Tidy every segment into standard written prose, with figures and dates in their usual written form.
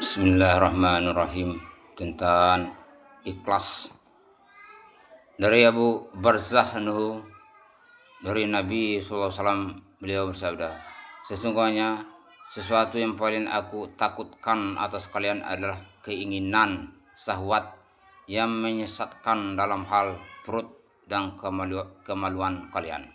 Bismillahirrahmanirrahim. Tentang ikhlas. Dari Abu Barzah anhu, dari Nabi SAW, beliau bersabda, sesungguhnya sesuatu yang paling aku takutkan atas kalian adalah keinginan syahwat yang menyesatkan dalam hal perut dan kemaluan kalian,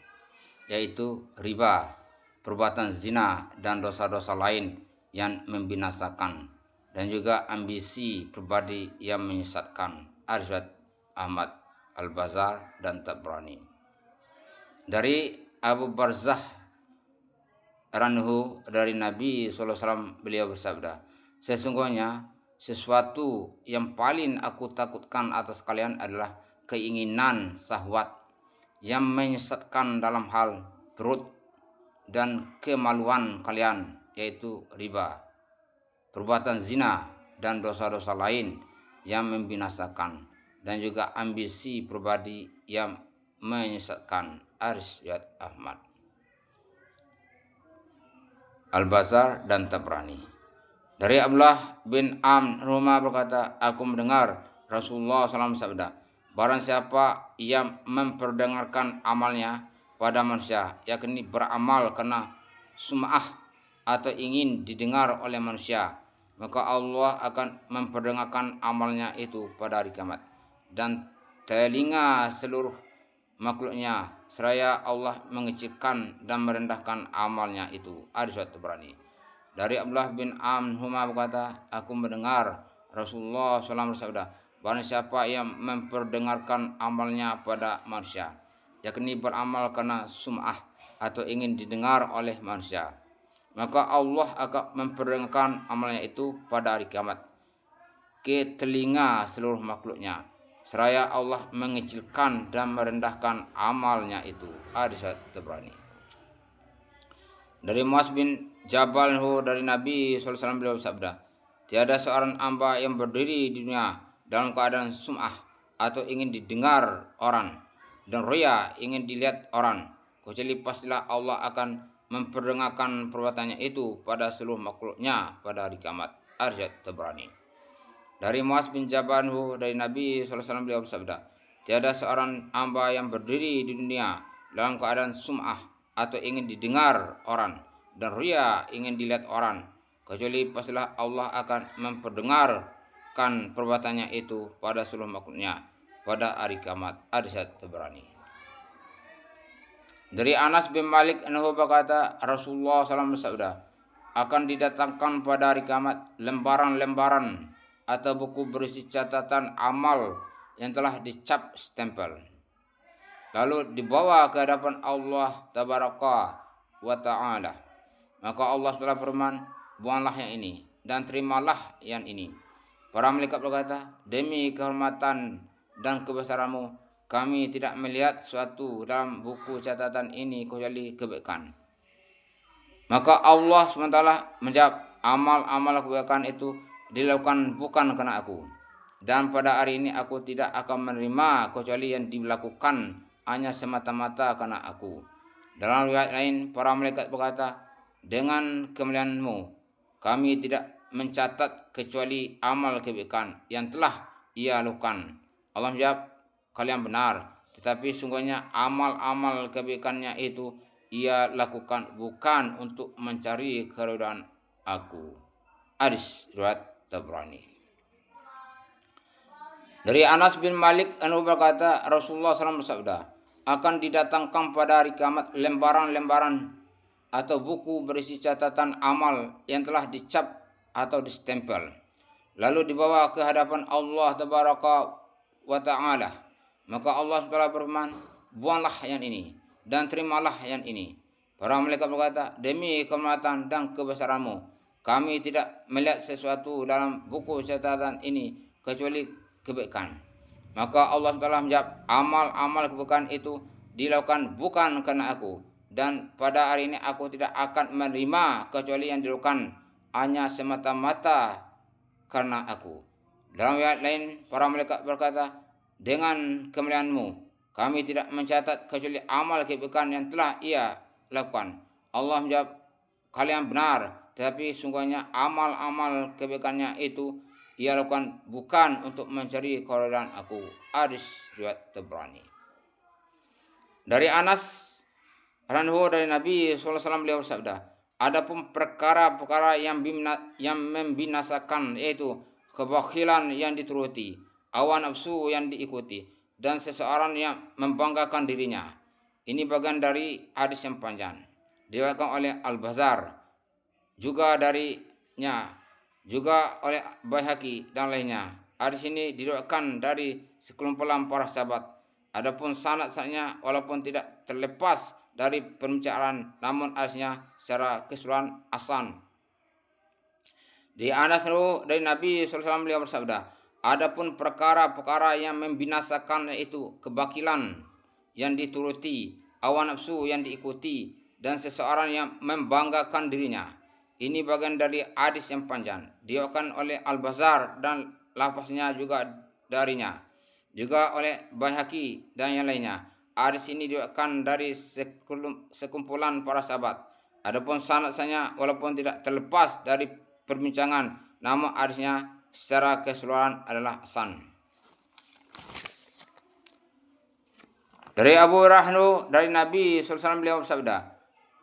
yaitu riba, perbuatan zina dan dosa-dosa lain yang membinasakan, dan juga ambisi pribadi yang menyesatkan. Riwayat Ahmad, Al-Bazar dan Tabrani. Dari Abu Barzah ranhu, dari Nabi SAW, beliau bersabda, sesungguhnya sesuatu yang paling aku takutkan atas kalian adalah keinginan syahwat yang menyesatkan dalam hal perut dan kemaluan kalian, yaitu riba, perbuatan zina dan dosa-dosa lain yang membinasakan, dan juga ambisi pribadi yang menyesatkan. Riwayat Ahmad, Al-Bazar dan Tabrani. Dari Abdullah bin Amr berkata, aku mendengar Rasulullah SAW bersabda, barang siapa yang memperdengarkan amalnya pada manusia, yakni beramal karena sum'ah atau ingin didengar oleh manusia, maka Allah akan memperdengarkan amalnya itu pada hari kiamat, dan telinga seluruh makhluknya, seraya Allah mengecilkan dan merendahkan amalnya itu. Riwayat Tabrani. Dari Abdullah bin Amr berkata, aku mendengar Rasulullah SAW bersabda, barang siapa yang memperdengarkan amalnya pada manusia, yakni beramal karena sum'ah atau ingin didengar oleh manusia, maka Allah akan memperdengarkan amalnya itu pada hari kiamat ke telinga seluruh makhluknya, seraya Allah mengecilkan dan merendahkan amalnya itu. Riwayat Tabrani. Dari Muaz bin Jabal dari Nabi SAW, beliau bersabda, tiada seorang hamba yang berdiri di dunia dalam keadaan sum'ah atau ingin didengar orang, dan riya, ingin dilihat orang, kecuali pastilah Allah akan memperdengarkan perbuatannya itu pada seluruh makhluknya pada hari kiamat. Riwayat Tabrani. Dari Muaz bin Jabal dari Nabi SAW, beliau bersabda, tiada seorang hamba yang berdiri di dunia dalam keadaan sum'ah atau ingin didengar orang, dan riya, ingin dilihat orang, kecuali pastilah Allah akan memperdengarkan perbuatannya itu pada seluruh makhluknya pada hari kiamat. Riwayat Tabrani. Dari Anas bin Malik anhu berkata, Rasulullah SAW bersabda, akan didatangkan pada hari kiamat lembaran-lembaran atau buku berisi catatan amal yang telah dicap stempel, lalu dibawa ke hadapan Allah Tabaraka wa Ta'ala. Maka Allah telah berfirman, buanglah yang ini dan terimalah yang ini. Para malaikat berkata, demi kehormatan dan kebesaranmu, kami tidak melihat suatu dalam buku catatan ini kecuali kebaikan. Maka Allah SWT menjawab, amal-amal kebaikan itu dilakukan bukan karena aku, dan pada hari ini aku tidak akan menerima kecuali yang dilakukan hanya semata-mata karena aku. Dalam riwayat lain, para malaikat berkata, dengan kemuliaanmu kami tidak mencatat kecuali amal kebaikan yang telah ia lakukan. Allah menjawab, kalian benar, tetapi sungguhnya amal-amal kebaikannya itu ia lakukan bukan untuk mencari keridhaan aku. Riwayat Tabrani. Dari Anas bin Malik anhu berkata, Rasulullah SAW bersabda, akan didatangkan pada hari kiamat lembaran-lembaran atau buku berisi catatan amal yang telah dicap atau distempel, lalu dibawa ke hadapan Allah Tabaraka wa Ta'ala. Maka Allah telah berfirman, buanglah yang ini dan terimalah yang ini. Para malaikat berkata, demi kehormatan dan kebesaranmu, kami tidak melihat sesuatu dalam buku catatan ini kecuali kebaikan. Maka Allah telah menjawab, amal-amal kebaikan itu dilakukan bukan karena aku, dan pada hari ini aku tidak akan menerima kecuali yang dilakukan hanya semata-mata karena aku. Dalam ayat lain, para malaikat berkata, dengan kemuliaanmu kami tidak mencatat kecuali amal kebaikan yang telah ia lakukan. Allah menjawab, kalian benar, tetapi sungguhnya amal-amal kebaikannya itu ia lakukan bukan untuk mencari keridhaan aku. Hadis riwayat Tabrani. Dari Anas radhiyallahu dari Nabi SAW beliau bersabda, adapun perkara-perkara yang membinasakan, yaitu kebakhilan yang dituruti, hawa nafsu yang diikuti, dan seseorang yang membanggakan dirinya. Ini bagian dari hadis yang panjang, diriwayatkan oleh Al-Bazzar, juga oleh Baihaqi dan lainnya. Hadis ini diriwayatkan dari sekumpulan para sahabat. Adapun sanad-sanadnya walaupun tidak terlepas dari pembicaraan, namun hadisnya secara keseluruhan hasan. Di Anas dari Nabi SAW beliau bersabda, adapun perkara-perkara yang membinasakan, yaitu kebakilan yang dituruti, hawa nafsu yang diikuti, dan seseorang yang membanggakan dirinya. Ini bagian dari hadis yang panjang, diriwayatkan oleh Al-Bazzar dan lafaznya juga darinya, juga oleh Baihaqi dan yang lainnya. Hadis ini diriwayatkan dari sekumpulan para sahabat. Adapun sanad-sanadnya walaupun tidak terlepas dari perbincangan, namun hadisnya secara keseluruhan adalah hasan. Dari Abu Hurairah dari Nabi SAW beliau bersabda,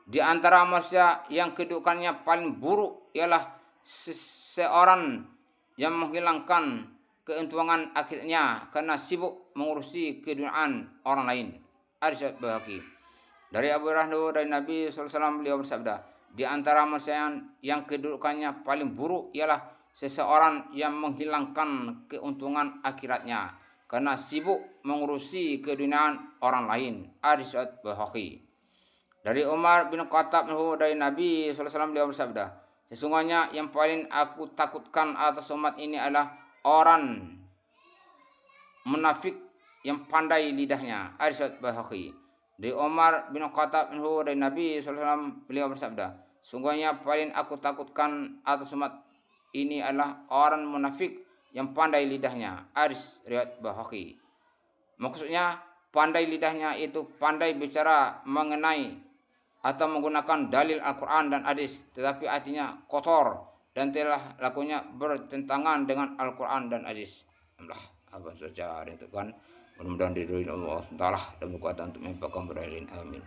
di antara manusia yang kedudukannya paling buruk ialah seseorang yang menghilangkan keuntungan akhirnya karena sibuk mengurusi keduniaan orang lain. Hadis Baihaqi. Dari Abu Hurairah dari Nabi SAW beliau bersabda, di antara manusia yang kedudukannya paling buruk ialah seseorang yang menghilangkan keuntungan akhiratnya karena sibuk mengurusi keduniaan orang lain. Hadis Baihaqi. Dari Umar bin Khattab dari Nabi SAW beliau bersabda, sesungguhnya yang paling aku takutkan atas umat ini adalah orang munafik yang pandai lidahnya. Hadis Baihaqi. Dari Umar bin Khattab dari Nabi SAW beliau bersabda, sungguhnya paling aku takutkan atas umat ini adalah orang munafik yang pandai lidahnya. Hadis riwayat Baihaqi. Maksudnya pandai lidahnya itu pandai bicara mengenai atau menggunakan dalil Al-Quran dan hadis, tetapi artinya kotor dan telah lakunya bertentangan dengan Al-Quran dan hadis. Alhamdulillah, apa saja yang Tuhan, mudah-mudahan diridhoi Allah Taala dan berkuatan untuk menyebabkan berakhir. Amin.